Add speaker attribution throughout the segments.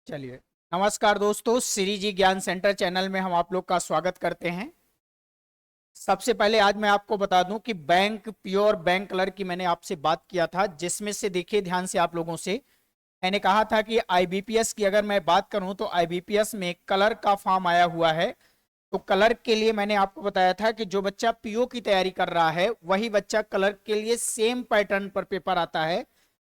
Speaker 1: चलिए, नमस्कार दोस्तों, श्री जी ज्ञान सेंटर चैनल में हम आप लोग का स्वागत करते हैं। सबसे पहले आज मैं आपको बता दूं कि बैंक प्योर बैंक कलर की मैंने आपसे बात किया था, जिसमें से देखिए ध्यान से आप लोगों से मैंने कहा था कि आईबीपीएस की अगर मैं बात करूं तो आईबीपीएस में कलर का फॉर्म आया हुआ है। तो कलर के लिए मैंने आपको बताया था कि जो बच्चा पीओ की तैयारी कर रहा है वही बच्चा कलर के लिए सेम पैटर्न पर पेपर आता है।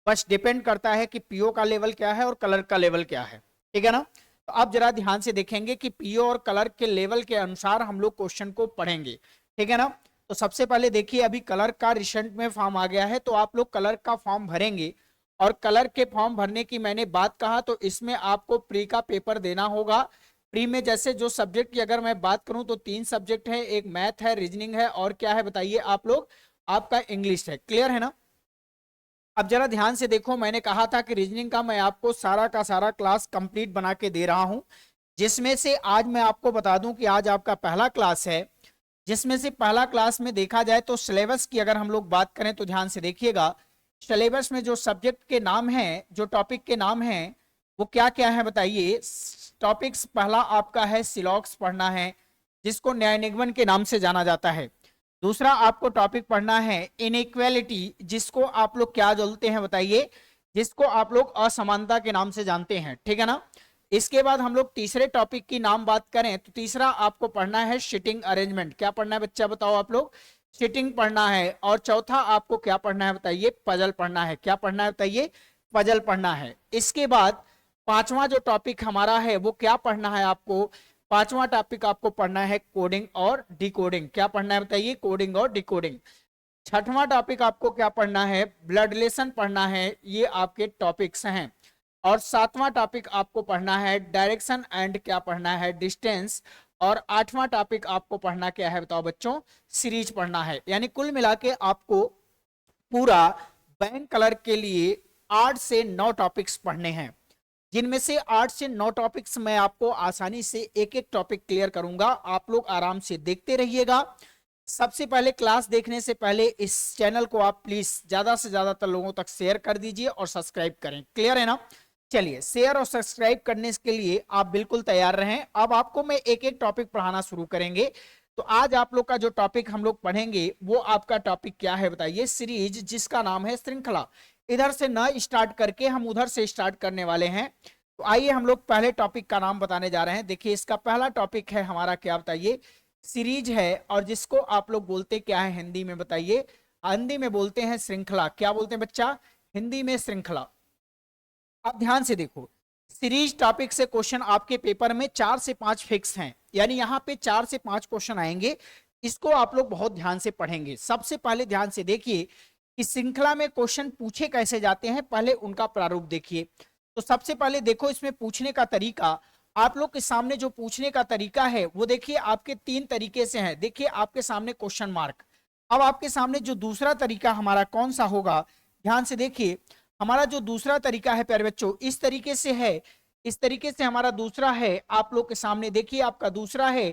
Speaker 1: बस डिपेंड करता है कि पीओ का लेवल क्या है और कलर का लेवल क्या है। ठीक है ना। तो आप जरा ध्यान से देखेंगे कि पीओ और कलर के लेवल के अनुसार हम लोग क्वेश्चन को पढ़ेंगे। ठीक है ना। तो सबसे पहले देखिए, अभी कलर का रिसेंट में फॉर्म आ गया है, तो आप लोग कलर का फॉर्म भरेंगे। और कलर के फॉर्म भरने की मैंने बात कहा तो इसमें आपको प्री का पेपर देना होगा। प्री में जैसे जो सब्जेक्ट की अगर मैं बात करूं तो 3 सब्जेक्ट है, एक मैथ है, रीजनिंग है और क्या है बताइए आप लोग, आपका इंग्लिश है। क्लियर है ना। अब जरा ध्यान से देखो, मैंने कहा था कि रीजनिंग का मैं आपको सारा का सारा क्लास कंप्लीट बना के दे रहा हूं, जिसमें से आज मैं आपको बता दूं कि आज आपका पहला क्लास है। जिसमें से पहला क्लास में देखा जाए तो सिलेबस की अगर हम लोग बात करें तो ध्यान से देखिएगा, सिलेबस में जो सब्जेक्ट के नाम हैं, जो टॉपिक के नाम हैं, वो क्या क्या है बताइए। टॉपिक्स पहला आपका है सिलॉक्स पढ़ना है, जिसको न्याय निगमन के नाम से जाना जाता है। दूसरा आपको टॉपिक पढ़ना है इनइक्वालिटी, जिसको आप लोग क्या बोलते हैं बताइए, जिसको आप लोग असमानता के नाम से जानते हैं। ठीक है ना। इसके बाद हम लोग तीसरे टॉपिक की नाम बात करें तो तीसरा आपको पढ़ना है सीटिंग अरेंजमेंट। क्या पढ़ना है बच्चा बताओ आप लोग, सीटिंग पढ़ना है। और चौथा आपको क्या पढ़ना है बताइए, पजल पढ़ना है। क्या पढ़ना है बताइए, पजल पढ़ना है। इसके बाद पांचवा जो टॉपिक हमारा है वो क्या पढ़ना है आपको, पांचवा टॉपिक आपको पढ़ना है कोडिंग और डिकोडिंग। क्या पढ़ना है बताइए, कोडिंग और डिकोडिंग। छठवां टॉपिक आपको क्या पढ़ना है, ब्लड रिलेशन पढ़ना है। ये आपके टॉपिक्स हैं। और सातवां टॉपिक आपको पढ़ना है डायरेक्शन एंड क्या पढ़ना है, डिस्टेंस। और आठवां टॉपिक आपको पढ़ना क्या है बताओ बच्चों, सीरीज पढ़ना है। यानी कुल मिला के आपको पूरा बैंक कलर के लिए 8 से 9 टॉपिक्स पढ़ने हैं, जिनमें से 8 से 9 टॉपिक्स मैं आपको आसानी से एक एक टॉपिक क्लियर करूंगा। आप लोग आराम से देखते रहिएगा। सबसे पहले क्लास देखने से पहले इस चैनल को आप प्लीज ज्यादा से ज्यादातर लोगों तक शेयर कर दीजिए और सब्सक्राइब करें। क्लियर है ना। चलिए, शेयर और सब्सक्राइब करने के लिए आप बिल्कुल तैयार रहें। अब आपको मैं एक एक टॉपिक पढ़ाना शुरू करेंगे। तो आज आप लोग का जो टॉपिक हम लोग पढ़ेंगे वो आपका टॉपिक क्या है बताइए, सीरीज, जिसका नाम है श्रृंखला। इधर से न स्टार्ट करके हम उधर से स्टार्ट करने वाले हैं। तो आइए हम लोग पहले टॉपिक का नाम बताने जा रहे हैं। देखिए, इसका पहला टॉपिक है हमारा क्या बताइए, सीरीज है। और जिसको आप लोग बोलते क्या है हिंदी में बताइए, हिंदी में बोलते हैं श्रृंखला। क्या बोलते हैं बच्चा, हिंदी में श्रृंखला। अब ध्यान से देखो, सीरीज टॉपिक से क्वेश्चन आपके पेपर में 4 से 5 फिक्स हैं, यानी यहाँ पे 4 से 5 क्वेश्चन आएंगे। इसको आप लोग बहुत ध्यान से पढ़ेंगे। सबसे पहले ध्यान से देखिए कि श्रृंखला में क्वेश्चन पूछे कैसे जाते हैं, पहले उनका प्रारूप देखिए। तो सबसे पहले देखो, इसमें पूछने का तरीका, आप लोग के सामने जो पूछने का तरीका है वो देखिए आपके 3 तरीके से है। देखिए आपके सामने क्वेश्चन मार्क। अब आपके सामने जो दूसरा तरीका हमारा कौन सा होगा, ध्यान से देखिए। हमारा जो दूसरा तरीका है प्यारे बच्चों, इस तरीके से है। इस तरीके से हमारा दूसरा है आप लोग के सामने। देखिए आपका दूसरा है,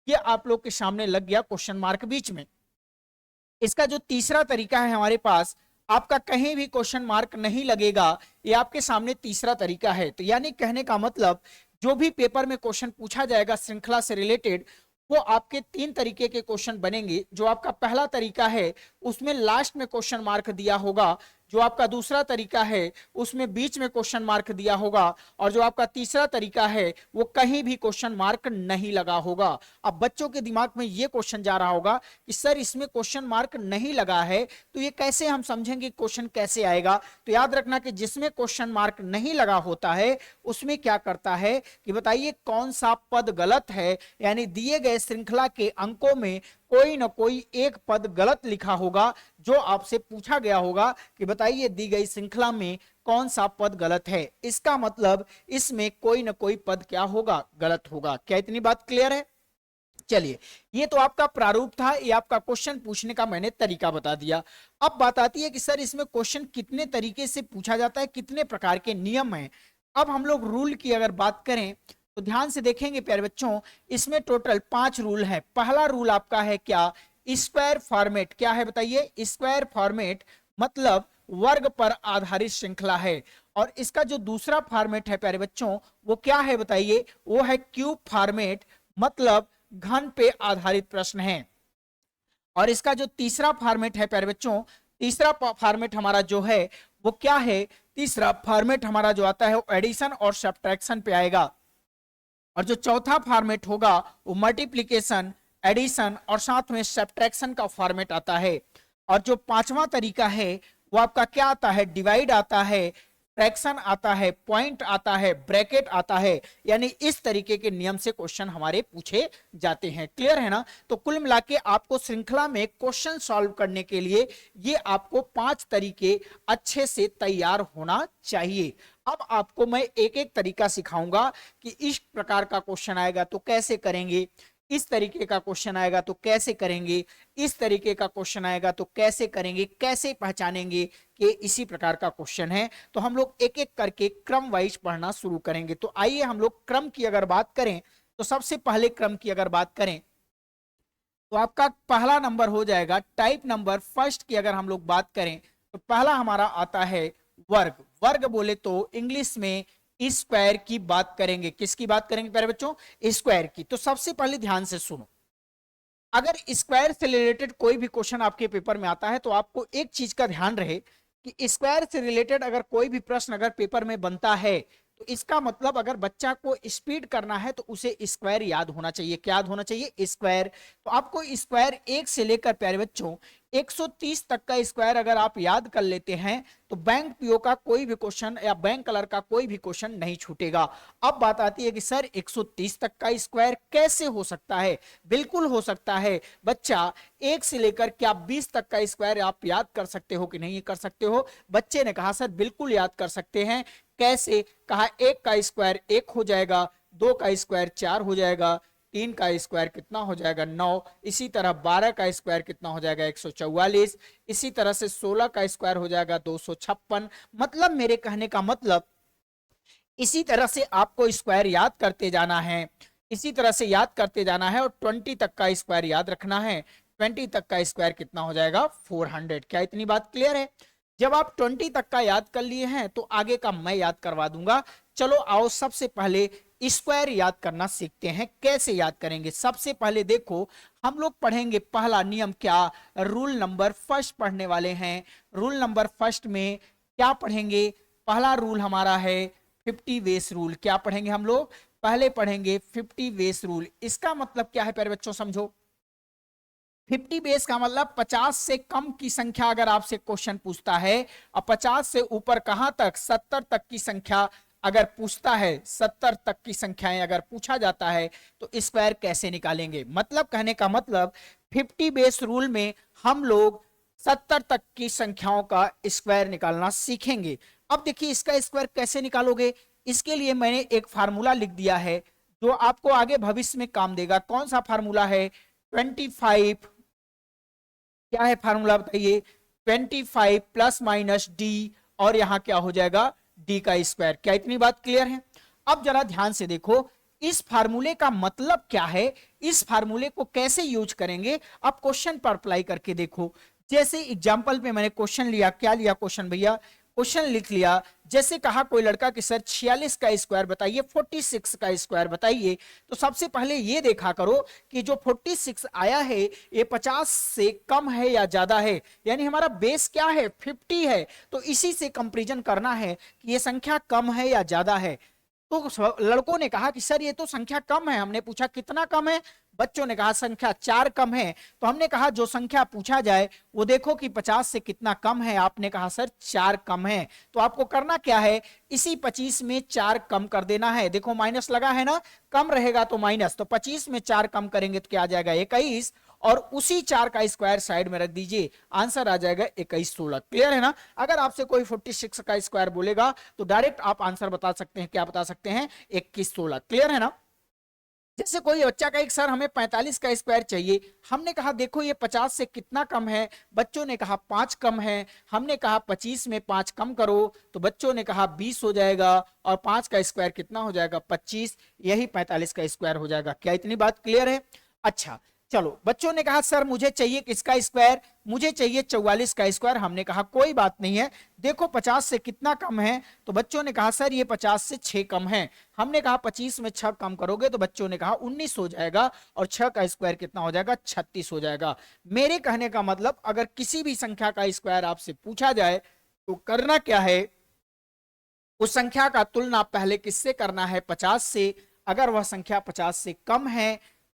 Speaker 1: ये आप लोग के सामने लग गया क्वेश्चन मार्क बीच में। इसका जो तीसरा तरीका है हमारे पास, आपका कहीं भी क्वेश्चन मार्क नहीं लगेगा। ये आपके सामने तीसरा तरीका है। तो यानी कहने का मतलब, जो भी पेपर में क्वेश्चन पूछा जाएगा श्रृंखला से रिलेटेड, वो आपके 3 तरीके के क्वेश्चन बनेंगे। जो आपका पहला तरीका है उसमें लास्ट में क्वेश्चन मार्क दिया होगा, जो आपका दूसरा तरीका है उसमें बीच में क्वेश्चन मार्क दिया होगा, और जो आपका तीसरा तरीका है वो कहीं भी क्वेश्चन मार्क नहीं लगा होगा। अब बच्चों के दिमाग में ये क्वेश्चन जा रहा होगा कि सर इसमें क्वेश्चन मार्क नहीं लगा है तो ये कैसे हम समझेंगे क्वेश्चन कैसे आएगा। तो याद रखना कि जिसमें क्वेश्चन मार्क नहीं लगा होता है उसमें क्या करता है कि बताइए कौन सा पद गलत है, यानी दिए गए श्रृंखला के अंकों में कोई ना कोई एक पद गलत लिखा होगा, जो आपसे पूछा गया होगा कि बताइए दी गई श्रृंखला में कौन सा पद गलत है। इसका मतलब इसमें कोई ना कोई पद क्या होगा, गलत होगा। क्या इतनी बात क्लियर है। चलिए, ये तो आपका प्रारूप था, ये आपका क्वेश्चन पूछने का मैंने तरीका बता दिया। अब बात आती है कि सर इसमें क्वेश्चन कितने तरीके से पूछा जाता है, कितने प्रकार के नियम हैं। अब हम लोग रूल की अगर बात करें तो ध्यान से देखेंगे प्यारे बच्चों, इसमें टोटल 5 रूल है। पहला रूल आपका है क्या, स्क्वायर फॉर्मेट। क्या है बताइए, स्क्वायर फॉर्मेट मतलब वर्ग पर आधारित श्रृंखला है। और इसका जो दूसरा फॉर्मेट है प्यारे बच्चों वो क्या है बताइए, वो है क्यूब फॉर्मेट, मतलब घन पे आधारित प्रश्न है। और इसका जो तीसरा फॉर्मेट है प्यारे बच्चों, तीसरा फॉर्मेट हमारा जो है वो क्या है, तीसरा फॉर्मेट हमारा जो आता है वो एडिशन और सब्ट्रैक्शन पे आएगा। और जो चौथा फॉर्मेट होगा वो मल्टीप्लिकेशन, एडिशन और साथ में सब्ट्रैक्शन का फॉर्मेट आता है। और जो पांचवा तरीका है वो आपका क्या आता है, डिवाइड आता है, फ्रैक्शन आता है, पॉइंट आता है, ब्रैकेट आता है। यानी इस तरीके के नियम से क्वेश्चन हमारे पूछे जाते हैं। क्लियर है ना। तो कुल मिला के आपको श्रृंखला में क्वेश्चन सॉल्व करने के लिए ये आपको 5 तरीके अच्छे से तैयार होना चाहिए। अब आपको मैं एक एक तरीका सिखाऊंगा कि इस प्रकार का क्वेश्चन आएगा तो कैसे करेंगे, इस तरीके का क्वेश्चन आएगा तो कैसे करेंगे, इस तरीके का क्वेश्चन आएगा तो कैसे करेंगे, कैसे पहचानेंगे कि इसी प्रकार का क्वेश्चन है। तो हम लोग एक एक करके क्रम वाइज पढ़ना शुरू करेंगे। तो आइए हम लोग क्रम की अगर बात करें तो सबसे पहले क्रम की अगर बात करें तो आपका पहला नंबर हो जाएगा टाइप नंबर फर्स्ट की। अगर हम लोग बात करें तो पहला हमारा आता है वर्ग। वर्ग बोले तो इंग्लिश में स्क्वायर की बात करेंगे। किसकी बात करेंगे प्यारे बच्चों, स्क्वायर की। तो सबसे पहले ध्यान से सुनो, अगर स्क्वायर से रिलेटेड कोई भी क्वेश्चन आपके पेपर में आता है तो आपको एक चीज का ध्यान रहे कि स्क्वायर से रिलेटेड अगर कोई भी प्रश्न अगर पेपर में बनता है तो इसका मतलब अगर बच्चा को स्पीड करना है तो उसे स्क्वायर याद होना चाहिए। क्या याद होना चाहिए, स्क्वायर। तो आपको स्क्वायर 1 से लेकर प्यारे बच्चों 130 तक का स्क्वायर अगर आप याद कर लेते हैं तो बैंक पीओ का कोई भी क्वेश्चन या बैंक कलर का कोई भी क्वेश्चन नहीं छूटेगा। अब बात आती है कि सर 130 तक का स्क्वायर कैसे हो सकता है। बिल्कुल हो सकता है बच्चा, 1 से लेकर क्या 20 तक का स्क्वायर आप याद कर सकते हो कि नहीं कर सकते हो। बच्चे ने कहा सर बिल्कुल याद कर सकते हैं। कैसे, कहा 1 का स्क्वायर 1 हो जाएगा, 2 का स्क्वायर 4 हो जाएगा, 3 का स्क्वायर कितना हो जाएगा 9, इसी तरह 12 का स्क्वायर कितना हो जाएगा 144, इसी तरह से 16 का स्क्वायर हो जाएगा 256। मतलब मेरे कहने का मतलब इसी तरह से आपको स्क्वायर याद करते जाना है, इसी तरह से याद करते जाना है। और 20 तक का स्क्वायर याद रखना है। 20 तक का स्क्वायर कितना हो जाएगा 400। क्या इतनी बात क्लियर है। जब आप 20 तक का याद कर लिए हैं तो आगे का मैं याद करवा दूंगा। चलो आओ सबसे पहले स्क्वायर याद करना सीखते हैं। कैसे याद करेंगे, सबसे पहले देखो हम लोग पढ़ेंगे पहला नियम, क्या रूल नंबर फर्स्ट पढ़ने वाले हैं। रूल नंबर फर्स्ट में क्या पढ़ेंगे, पहला रूल हमारा है 50 बेस रूल। क्या पढ़ेंगे हम लोग, पहले पढ़ेंगे 50 बेस रूल। इसका मतलब क्या है प्यारे बच्चों समझो, 50 बेस का मतलब 50 से कम की संख्या अगर आपसे क्वेश्चन पूछता है और 50 से ऊपर कहां तक 70 तक की संख्या अगर पूछता है, 70 तक की संख्याएं अगर पूछा जाता है तो स्क्वायर कैसे निकालेंगे। मतलब कहने का मतलब 50 बेस रूल में हम लोग 70 तक की संख्याओं का स्क्वायर निकालना सीखेंगे। अब देखिए इसका स्क्वायर कैसे निकालोगे, इसके लिए मैंने एक फार्मूला लिख दिया है जो आपको आगे भविष्य में काम देगा। कौन सा फार्मूला है, 25, क्या है फार्मूला बताइए, 25 प्लस माइनस डी और यहां क्या हो जाएगा डी का स्क्वायर। क्या इतनी बात क्लियर है। अब जरा ध्यान से देखो इस फार्मूले का मतलब क्या है, इस फार्मूले को कैसे यूज करेंगे। आप क्वेश्चन पर अप्लाई करके देखो। जैसे एग्जांपल पे मैंने क्वेश्चन लिया, क्या लिया क्वेश्चन भैया, क्वेश्चन लिख लिया। जैसे कहा कोई लड़का कि सर 46 का स्क्वायर बताइए, 46 का स्क्वायर बताइए। तो सबसे पहले ये देखा करो कि जो 46 आया है ये 50 से कम है या ज्यादा है। यानी हमारा बेस क्या है 50 है, तो इसी से कंपैरिजन करना है कि ये संख्या कम है या ज्यादा है। तो लड़कों ने कहा कि सर ये तो संख्या कम है। हमने पूछा कितना कम है, बच्चों ने कहा संख्या 4 कम है। तो हमने कहा जो संख्या पूछा जाए वो देखो कि 50 से कितना कम है। आपने कहा सर 4 कम है। तो आपको करना क्या है, इसी 25 में 4 कम कर देना है। देखो माइनस लगा है ना, कम रहेगा तो माइनस, तो 25 में 4 कम करेंगे तो क्या आ जाएगा 21, और उसी 4 का स्क्वायर साइड में रख दीजिए, आंसर आ जाएगा 21 16। क्लियर है ना। अगर आपसे कोई 46 का स्क्वायर बोलेगा तो डायरेक्ट आप आंसर बता सकते हैं, क्या बता सकते हैं 21 16। क्लियर है ना। जैसे कोई बच्चा का एक सर हमें 45 का स्क्वायर चाहिए, हमने कहा देखो ये 50 से कितना कम है, बच्चों ने कहा 5 कम है। हमने कहा 25 में 5 कम करो, तो बच्चों ने कहा 20 हो जाएगा, और 5 का स्क्वायर कितना हो जाएगा 25, यही 45 का स्क्वायर हो जाएगा। क्या इतनी बात क्लियर है। अच्छा चलो बच्चों ने कहा सर मुझे चाहिए किसका स्क्वायर, मुझे चाहिए 44 का स्क्वायर। हमने कहा कोई बात नहीं है, देखो 50 से कितना कम है, तो बच्चों ने कहा सर ये 50 से 6 कम है। हमने कहा 25 में 6 कम करोगे तो बच्चों ने कहा 19 हो जाएगा, और 6 का स्क्वायर कितना हो जाएगा, 36 हो जाएगा। मेरे कहने का मतलब अगर किसी भी संख्या का स्क्वायर आपसे पूछा जाए तो करना क्या है, उस संख्या का तुलना पहले किससे करना है, 50 से। अगर वह संख्या 50 से कम है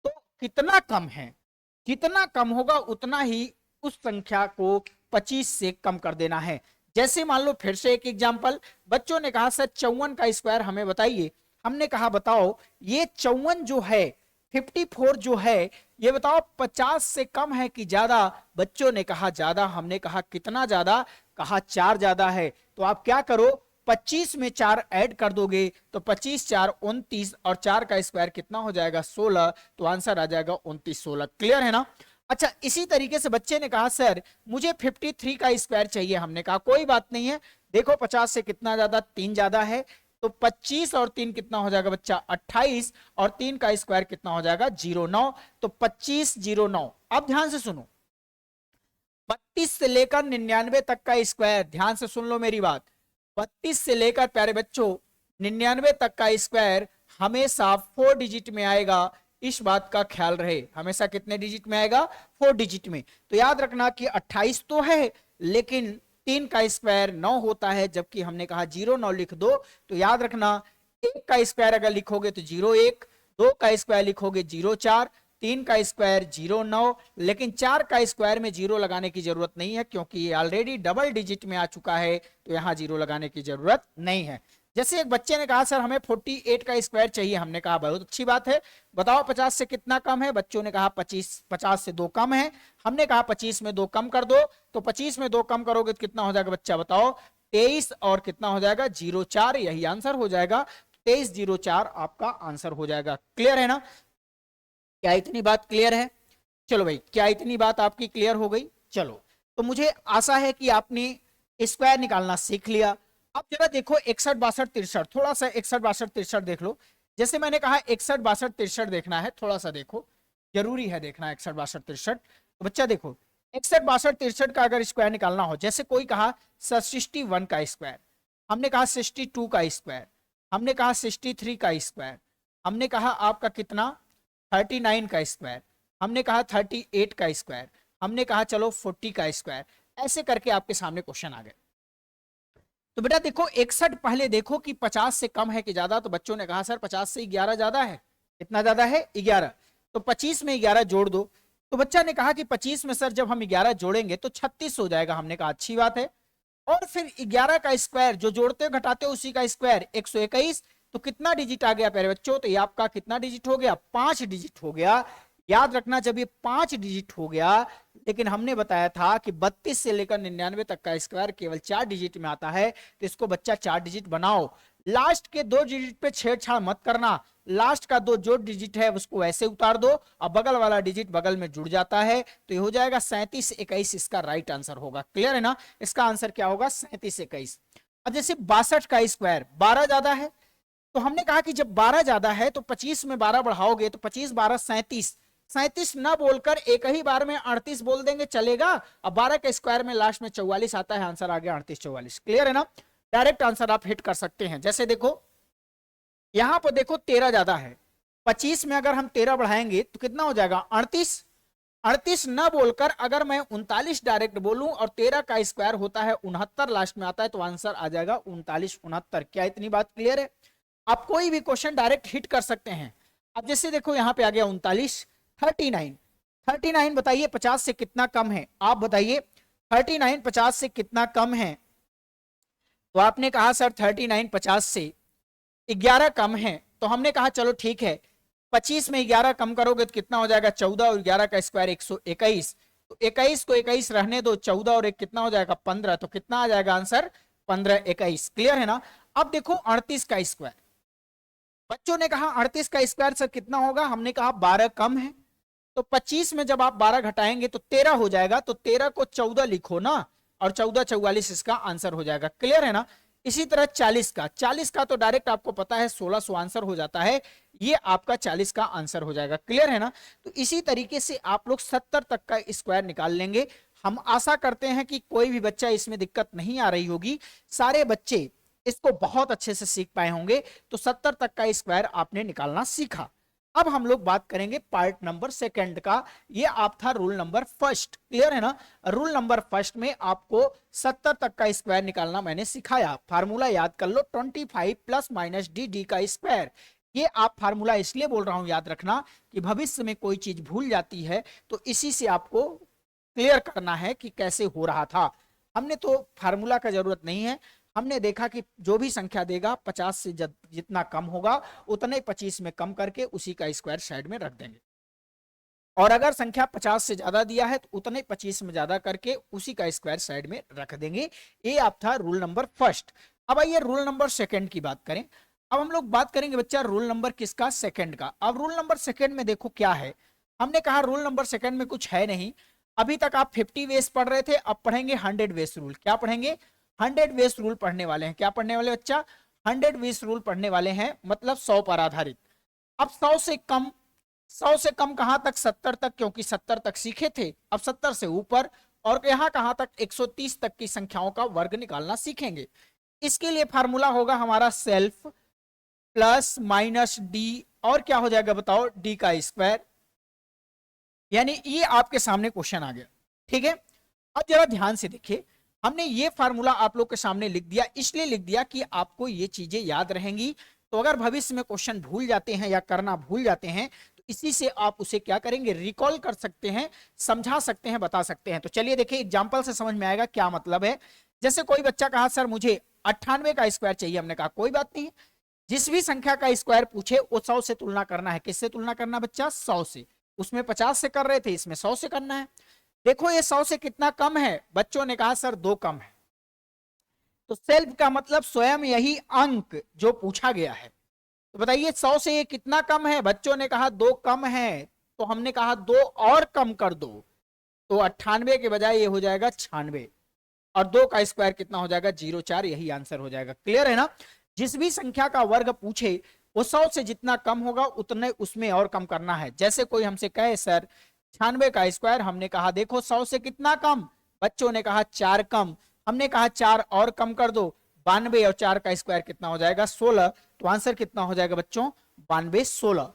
Speaker 1: तो कितना कम है, जितना कम होगा उतना ही उस संख्या को 25 से कम कर देना है। जैसे मान लो फिर से एक एग्जांपल, बच्चों ने कहा सर 54 का स्क्वायर हमें बताइए। हमने कहा बताओ ये 54 जो है, 54 जो है, ये बताओ 50 से कम है कि ज्यादा। बच्चों ने कहा ज्यादा। हमने कहा कितना ज्यादा, कहा 4 ज्यादा है। तो आप क्या करो, 25 में 4 ऐड कर दोगे तो 25 4 29, और 4 का स्क्वायर कितना हो जाएगा, 16। तो आंसर आ जाएगा 29 16। क्लियर है ना। अच्छा इसी तरीके से बच्चे ने कहा सर मुझे 53 का स्क्वायर चाहिए। हमने कहा कोई बात नहीं है, देखो 50 से कितना ज्यादा, 3 ज्यादा है। तो 25 और 3 कितना हो जाएगा बच्चा, 28, और 3 का स्क्वायर कितना हो जाएगा, 09। तो 25 09। अब ध्यान से सुनो, 32 से लेकर 99 तक का स्क्वायर, ध्यान से सुन लो मेरी बात, 32 से लेकर प्यारे बच्चों 99 तक का स्क्वायर हमेशा 4 डिजिट में आएगा। इस बात का ख्याल रहे, हमेशा कितने डिजिट में आएगा, 4 डिजिट में। तो याद रखना कि 28 तो है लेकिन 3 का स्क्वायर 9 होता है, जबकि हमने कहा 09 लिख दो। तो याद रखना 1 का स्क्वायर अगर लिखोगे तो 01, 2 का स्क्वायर लिखोगे 04, 3 का स्क्वायर 09, लेकिन 4 का स्क्वायर में 0 लगाने की जरूरत नहीं है क्योंकि ये ऑलरेडी डबल डिजिट में आ चुका है, तो यहां 0 लगाने की जरूरत नहीं है। जैसे एक बच्चे ने कहा सर हमें 48 का स्क्वायर चाहिए। हमने कहा बहुत अच्छी बात है, बताओ 50 से कितना कम है। बच्चों ने कहा 50 से 2 कम है। हमने कहा 25 में 2 कम कर दो। तो 25 में 2 कम करोगे तो कितना हो जाएगा बच्चा, बताओ 23, और कितना हो जाएगा 04। यही आंसर हो जाएगा, 2304 आपका आंसर हो जाएगा। क्लियर है ना, क्या इतनी बात क्लियर है। चलो भाई, क्या इतनी बात आपकी क्लियर हो गई। चलो तो मुझे आशा है कि आपने स्क्वायर निकालना सीख लिया। अब जरा देखो 61 62 63, थोड़ा सा 61 62 63 देख लो। जैसे मैंने कहा 61 62 63 देखना है, थोड़ा सा देखो, जरूरी है देखना 61 62 63। तो बच्चा देखो 61 62 63 का अगर स्क्वायर निकालना हो, जैसे कोई कहा 61 का स्क्वायर, हमने कहा 62 का स्क्वायर, हमने कहा 63 का स्क्वायर, हमने कहा आपका कितना 39 का स्क्वायर, हमने कहा 38 का स्क्वायर, हमने कहा चलो 40 का स्क्वायर, ऐसे करके आपके सामने क्वेश्चन आ गए। तो बेटा देखो 61 पहले देखो कि 50 से कम है कि ज्यादा। तो बच्चों ने कहा सर 50 से 11 ज्यादा है। कितना ज्यादा है, 11। तो 25 में 11 जोड़ दो। तो बच्चा ने कहा कि 25 में सर जब हम 11 जोड़ेंगे तो 36 हो जाएगा। हमने कहा अच्छी बात है। और फिर 11 का स्क्वायर जो जोड़ते घटाते उसी का स्क्वायर 121। तो कितना डिजिट आ गया प्यारे बच्चों, तो ये आपका कितना डिजिट हो गया, 5 डिजिट हो गया। याद रखना जब ये 5 डिजिट हो गया, लेकिन हमने बताया था कि 32 से लेकर 99 तक का स्क्वायर केवल 4 डिजिट में आता है, तो इसको बच्चा 4 डिजिट बनाओ। लास्ट के 2 डिजिट पे छेड़छाड़ मत करना, लास्ट का जो डिजिट है उसको ऐसे उतार दो और बगल वाला डिजिट बगल में जुड़ जाता है, तो ये हो जाएगा 37 21, इसका राइट आंसर होगा। क्लियर है ना, इसका आंसर क्या होगा, 37 21। अब जैसे 62 का स्क्वायर 12 ज्यादा है, तो हमने कहा कि जब 12 ज्यादा है तो 25 में 12 बढ़ाओगे तो 25 12 37, 37 ना बोलकर एक ही बार में 38 बोल देंगे चलेगा। अब 12 के स्क्वायर में लास्ट में 44 आता है, आंसर आ गया 38 44। क्लियर है ना, डायरेक्ट आंसर आप हिट कर सकते हैं। जैसे देखो यहां पर देखो 13 ज्यादा है, 25 में अगर हम 13 बढ़ाएंगे तो कितना हो जाएगा 38। 38 ना बोलकर अगर मैं 39 डायरेक्ट बोलूं और 13 का स्क्वायर होता है 69 लास्ट में आता है, तो आंसर आ जाएगा 39 69। क्या इतनी बात क्लियर है। आप कोई भी क्वेश्चन डायरेक्ट हिट कर सकते हैं। अब जैसे देखो यहां पे आ गया 39 39, 39 बताइए 50 से कितना कम है, आप बताइए 39 50 से कितना कम है। तो आपने कहा सर 39 50 से 11 कम है। तो हमने कहा चलो ठीक है, 25 में 11 कम करोगे तो कितना हो जाएगा 14, और 11 का स्क्वायर 121। तो 21 को 21 रहने दो, 14 और 1 कितना हो जाएगा 15। तो कितना आ जाएगा आंसर 15 21। क्लियर है ना। अब देखो 38 का स्क्वायर, बच्चों ने कहा 38 का स्क्वायर सर कितना होगा, हमने कहा 12 कम है। तो 25 में जब आप 12 घटाएंगे तो 13 हो जाएगा। तो 13 को 14 लिखो ना, और 14 44 इसका आंसर हो जाएगा। क्लियर है ना, इसी तरह 40 का तो डायरेक्ट आपको पता है 1600 आंसर हो जाता है, ये आपका 40 का आंसर हो जाएगा। क्लियर है ना? तो इसी तरीके से आप लोग 70 तक का स्क्वायर निकाल लेंगे। हम आशा करते हैं कि कोई भी बच्चा इसमें दिक्कत नहीं आ रही होगी, सारे बच्चे इसको बहुत अच्छे से सीख पाए होंगे। तो 70 तक का स्क्वायर आपने निकालना सीखा। अब हम लोग बात करेंगे पार्ट नंबर सेकंड का। ये आप था रूल नंबर फर्स्ट। क्लियर है ना? रूल नंबर फर्स्ट में आपको 70 तक का स्क्वायर निकालना मैंने सिखाया। फार्मूला याद कर लो, 25 प्लस माइनस डी का स्क्वायर। ये आप फार्मूला इसलिए बोल रहा हूं याद रखना कि भविष्य में कोई चीज भूल जाती है तो इसी से आपको क्लियर करना है कि कैसे हो रहा था। हमने तो फार्मूला का जरूरत नहीं है, हमने देखा कि जो भी संख्या देगा 50 से जितना कम होगा उतने 25 में कम करके उसी का स्क्वायर साइड में रख देंगे, और अगर संख्या 50 से ज्यादा दिया है तो उतने 25 में ज्यादा करके उसी का स्क्वायर साइड में रख देंगे। ये आप था रूल नंबर फर्स्ट। अब आइए रूल नंबर सेकंड की बात करें। अब हम लोग बात करेंगे बच्चा रूल नंबर किसका? सेकंड का। अब रूल नंबर सेकंड में देखो क्या है। हमने कहा रूल नंबर सेकंड में कुछ है नहीं। अभी तक आप 50 वेस पढ़ रहे थे, अब पढ़ेंगे 100 वेस रूल। क्या पढ़ेंगे? 100 वेस रूल पढ़ने वाले हैं। क्या पढ़ने वाले बच्चा? 100 वेस रूल पढ़ने वाले हैं, मतलब 100 पर आधारित। अब 100 से कम, 100 से कम कहां तक? 70 तक, क्योंकि 70 तक सीखे थे। अब 70 से ऊपर, और यहां कहां तक? 130 तक की संख्याओं का वर्ग निकालना सीखेंगे। इसके लिए फार्मूला होगा हमारा सेल्फ प्लस माइनस डी, और क्या हो जाएगा बताओ? डी का स्क्वायर। यानी ये आपके सामने क्वेश्चन आ गया। ठीक है, अब जरा ध्यान से देखिए, हमने ये फार्मूला आप लोग के सामने लिख दिया। इसलिए लिख दिया कि आपको ये चीजें याद रहेंगी, तो अगर भविष्य में क्वेश्चन भूल जाते हैं या करना भूल जाते हैं तो इसी से आप उसे क्या करेंगे? रिकॉल कर सकते हैं, समझा सकते हैं, बता सकते हैं। तो चलिए देखिए, एग्जाम्पल से समझ में आएगा क्या मतलब है। जैसे कोई बच्चा कहा सर मुझे 98 का स्क्वायर चाहिए। हमने कहा कोई बात नहीं, जिस भी संख्या का स्क्वायर पूछे वो 100 से तुलना करना है। किससे तुलना करना बच्चा? 100 से। उसमें 50 से कर रहे थे, इसमें 100 से करना है। देखो ये 100 से कितना कम है? बच्चों ने कहा सर 2 कम है। तो सेल्फ का मतलब स्वयं यही अंक जो पूछा गया है। तो बताइए 100 से ये कितना कम है? बच्चों ने कहा 2 कम है, तो हमने कहा 2 और कम कर दो, तो 98 के बजाय ये हो जाएगा 96, और 2 का स्क्वायर कितना हो जाएगा? 04। यही आंसर हो जाएगा। क्लियर है ना? जिस भी संख्या का वर्ग पूछे वो 100 से जितना कम होगा उतने उसमें और कम करना है। जैसे कोई हमसे कहे सर 96 का स्क्वायर, हमने कहा देखो 100 से कितना कम? बच्चों ने कहा 4 कम। हमने कहा 4 और कम कर दो, 92, और 4 का स्क्वायर कितना हो जाएगा? 16। तो आंसर कितना हो जाएगा बच्चों? 92, 16।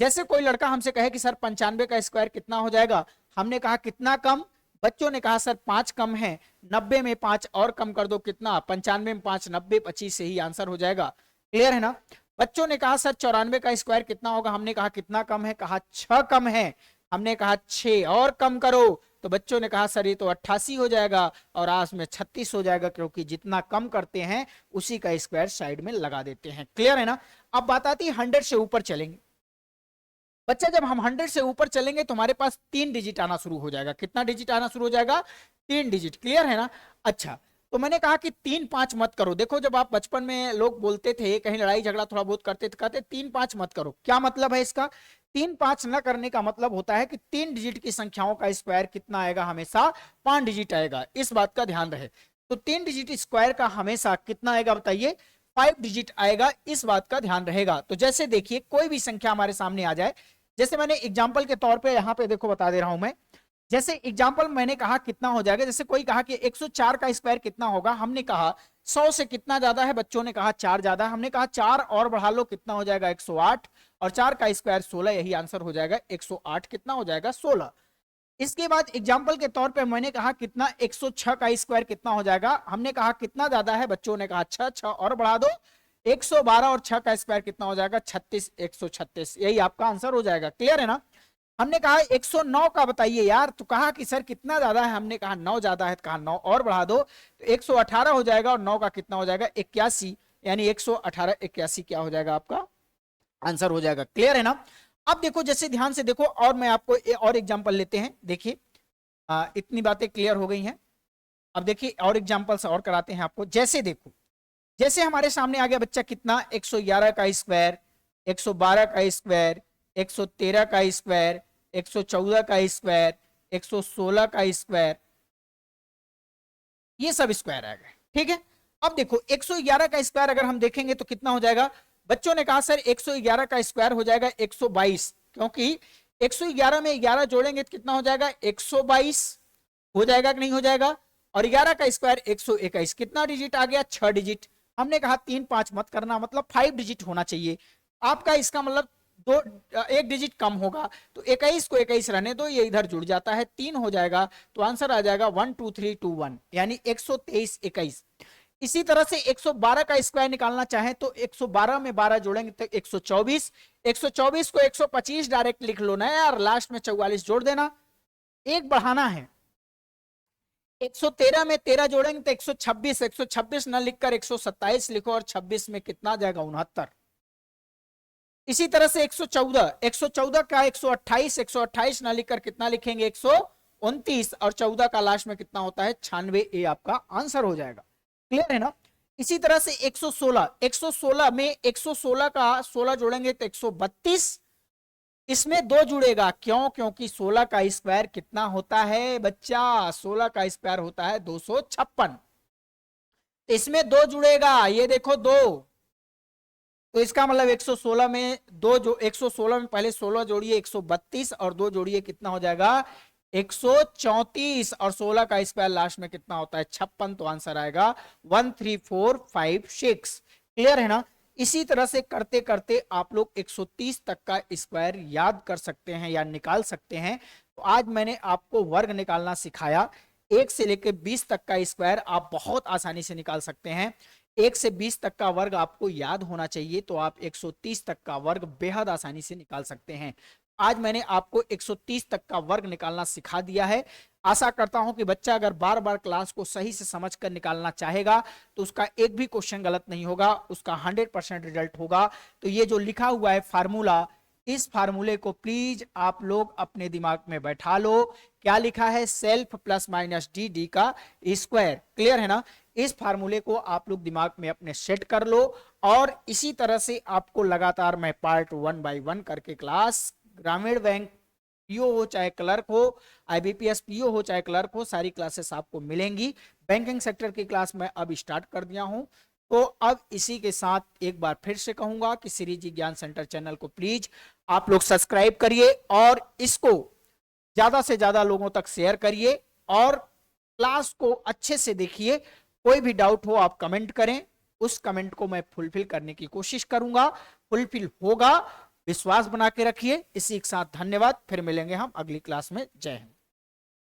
Speaker 1: जैसे कोई लड़का हमसे कहे कि सर 95 का स्क्वायर कितना हो जाएगा? हमने कहा कितना कम? बच्चों ने कहा सर 5 कम है। 90 में 5 और कम कर दो, कितना? 95 में 5, 90, 25 से ही आंसर हो जाएगा। क्लियर है ना? बच्चों ने कहा सर 94 का स्क्वायर कितना होगा? हमने कहा कितना कम है? कहा 6 कम है। हमने कहा 6 और कम करो, तो बच्चों ने कहा सर ये तो 88 हो जाएगा, और आज में 36 हो जाएगा, क्योंकि जितना कम करते हैं उसी का स्क्वायर साइड में लगा देते हैं। क्लियर है ना? अब बात आती है 100 से ऊपर चलेंगे। बच्चा जब हम 100 से ऊपर चलेंगे तो हमारे पास 3 डिजिट आना शुरू हो जाएगा। कितना डिजिट आना शुरू हो जाएगा? 3 डिजिट। क्लियर है ना? अच्छा, तो मैंने कहा कि 3 5 मत करो। देखो जब आप बचपन में लोग बोलते थे, कहीं लड़ाई झगड़ा थोड़ा बहुत करते थे, कहते 3 5 मत करो। क्या मतलब है इसका? 3 5 न करने का मतलब होता है कि 3 डिजिट की संख्याओं का स्क्वायर कितना आएगा? हमेशा 5 डिजिट आएगा। इस बात का ध्यान रहे। तो 3 डिजिट स्क्वायर का हमेशा कितना आएगा बताइए? 5 डिजिट आएगा। इस बात का ध्यान रहेगा। तो जैसे देखिए कोई भी संख्या हमारे सामने आ जाए, जैसे मैंने एग्जाम्पल के तौर पे यहां पे देखो बता दे रहा हूं मैं। जैसे एग्जाम्पल मैंने कहा कितना हो जाएगा, जैसे कोई कहा कि 104 का स्क्वायर कितना होगा? हमने कहा 100 से कितना ज्यादा है? बच्चों ने कहा 4 ज्यादा है। हमने कहा 4 और बढ़ा लो, कितना हो जाएगा? 108, और 4 का स्क्वायर 16। यही आंसर हो जाएगा 108। कितना हो जाएगा? 16। इसके बाद एग्जाम्पल के तौर पे मैंने कहा कितना? 106 का स्क्वायर कितना हो जाएगा? हमने कहा कितना ज्यादा है? बच्चों ने कहा 6, 6 और बढ़ा दो 112, और 6 का स्क्वायर कितना हो जाएगा? 36, 136। यही आपका आंसर हो जाएगा। क्लियर है ना? हमने कहा 109 का बताइए यार, तो कहा कि सर कितना ज्यादा है? हमने कहा 9 ज्यादा है, तो कहा 9 और बढ़ा दो, तो 118 हो जाएगा, और 9 का कितना हो जाएगा? 81। यानी 118, 81 क्या हो जाएगा? आपका आंसर हो जाएगा। क्लियर है ना? अब देखो, जैसे ध्यान से देखो, और मैं आपको और एग्जाम्पल लेते हैं। देखिए इतनी बातें क्लियर हो गई हैं। अब देखिए और एग्जाम्पल्स और कराते हैं आपको। जैसे देखो, जैसे हमारे सामने आ गया बच्चा कितना? 111 का स्क्वायर, 112 का स्क्वायर, 113 का स्क्वायर, 114 का स्क्वायर, 116 का स्क्वायर, ये सब स्क्वायर आ गए। ठीक है, अब देखो 111 का स्क्वायर अगर हम देखेंगे तो कितना हो जाएगा, बच्चों ने कहा सर 111 का स्क्वायर हो जाएगा 122, क्योंकि 111 में 11 जोड़ेंगे तो कितना हो जाएगा 122 हो जाएगा कि नहीं हो जाएगा, और 11 का स्क्वायर 121, कितना डिजिट आ गया 6 डिजिट। हमने कहा 3 5 मत करना, मतलब 5 डिजिट होना चाहिए आपका, इसका मतलब दो एक डिजिट कम होगा, तो 21 को 21 रहने दो, ये इधर जुड़ जाता है 3 हो जाएगा, तो आंसर आ जाएगा 1 2 3 2 1 यानी 123 21। इसी तरह से 112 का स्क्वायर निकालना चाहे तो 112 में 12 जोड़ेंगे तो 124, 124 को 125 डायरेक्ट लिख लो ना यार, लास्ट में 44 जोड़ देना, एक बढ़ाना है। 113 में 13 जोड़ेंगे तो 126, 126 ना लिखकर 127 लिखो, और 26 में कितना आ जाएगा 69। इसी तरह से 114, 114 का 128, 128 ना लिखकर कितना लिखेंगे 129, और 14 का लास्ट में कितना होता है 96, ये आपका आंसर हो जाएगा। क्लियर है ना। इसी तरह से 116, 116 में 116 का 16 जोड़ेंगे तो 132, इसमें 2 जुड़ेगा, क्यों, क्योंकि 16 का स्क्वायर कितना होता है बच्चा, 16 का स्क्वायर होता है 256, इसमें 2 जुड़ेगा, ये देखो 2, तो इसका मतलब 116 में 2 जो 116 में पहले 16 जोड़िए 132 और 2 जोड़िए कितना हो जाएगा 134, और 16 का स्क्वायर लास्ट में कितना होता है 56, तो आंसर आएगा 13456। क्लियर है ना। इसी तरह से करते करते आप लोग 130 तक का स्क्वायर याद कर सकते हैं या निकाल सकते हैं। तो आज मैंने आपको वर्ग निकालना सिखाया, 1 से लेकर 20 तक का स्क्वायर आप बहुत आसानी से निकाल सकते हैं। 1 से 20 तक का वर्ग आपको याद होना चाहिए, तो आप 130 तक का वर्ग बेहद आसानी से निकाल सकते हैं। आज मैंने आपको 130 तक का वर्ग निकालना सिखा दिया है। आशा करता हूं कि बच्चा अगर बार बार क्लास को सही से समझकर निकालना चाहेगा तो उसका एक भी क्वेश्चन गलत नहीं होगा, उसका 100% रिजल्ट होगा। तो ये जो लिखा हुआ है फार्मूला, इस फार्मूले को प्लीज आप लोग अपने दिमाग में बैठा लो। क्या लिखा है, self plus minus D, D का स्क्वायर। क्लियर है ना। इस फार्मूले को आप लोग दिमाग में अपने सेट कर लो, और इसी तरह से आपको लगातार मैं पार्ट 1 बाय 1 करके क्लास, ग्रामीण बैंक पीओ हो चाहे क्लर्क हो, आईबीपीएस पीओ हो चाहे क्लर्क हो, सारी क्लासेस आपको मिलेंगी। बैंकिंग सेक्टर की क्लास मैं अब स्टार्ट कर दिया हूं। तो अब इसी के साथ एक बार फिर से कहूंगा कि श्री जी ज्ञान सेंटर चैनल को प्लीज आप लोग सब्सक्राइब करिए, और इसको ज्यादा से ज्यादा लोगों तक शेयर करिए, और क्लास को अच्छे से देखिए। कोई भी डाउट हो आप कमेंट करें, उस कमेंट को मैं फुलफिल करने की कोशिश करूंगा, फुलफिल होगा, विश्वास बना के रखिए। इसी के साथ धन्यवाद, फिर मिलेंगे हम अगली क्लास में। जय हिंद।